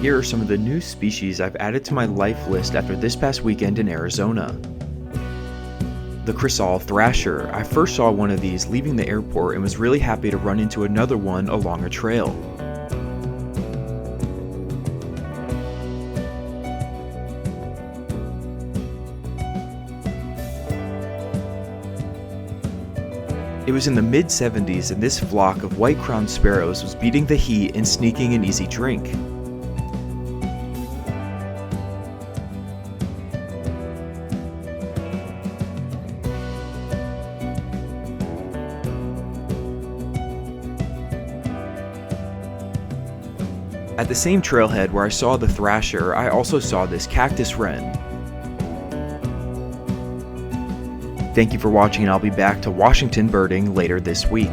Here are some of the new species I've added to my life list after this past weekend in Arizona. The chrysal thrasher. I first saw one of these leaving the airport and was really happy to run into another one along a trail. It was in the mid-70s and this flock of white-crowned sparrows was beating the heat and sneaking an easy drink. At the same trailhead where I saw the thrasher, I also saw this cactus wren. Thank you for watching, and I'll be back to Washington birding later this week.